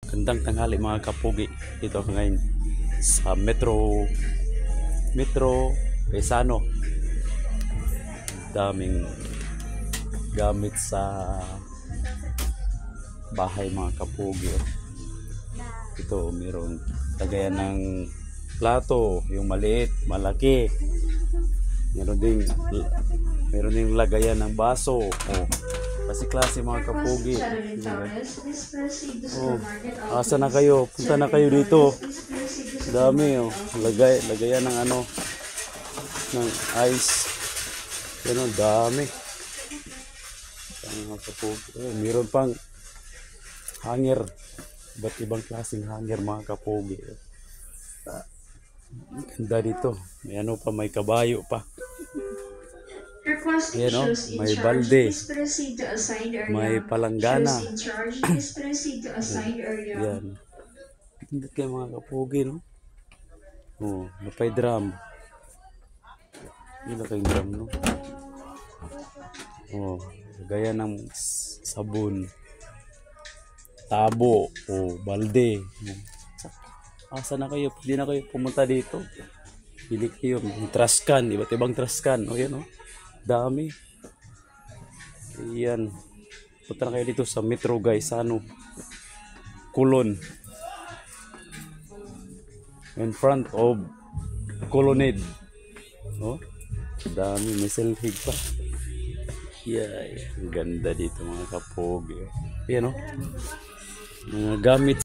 Gandang tanghali mga kapugi. Dito ako ngayon sa Metro Quezano. Daming gamit sa bahay mga kapugi. Ito mayroong lagayan ng plato, yung maliit, malaki. Meron ding lagayan ng baso. Oh, klase mga kapugi. Oh, asa na kayo? Punta na kayo dito. Dami oh. Lagayan ng ng ice. Yan oh, dami. Mga kapugi. Oh, meron pang hanger. Iba't ibang klaseng hanger mga kapugi. Ganda dito. May may kabayo pa. Yan o, may balde, may palanggana. Yan. Hindi kayo mga kapugi, no? Oh, napay drum. Hindi kayong drum, no? Oh, gaya ng sabon. Tabo, oh, balde. Asa na kayo? Hindi na kayo pumunta dito. Pili kayo, trash can, iba't ibang trash can. Oh, yan, oh. Dami. Ayan. Punta na kayo dito sa Metro Quezano, Kulon. In front of Colonnade. Oh, dami. May selfie pa. Yeah, ganda dito mga kapogi. Ayan oh. Mga gamit.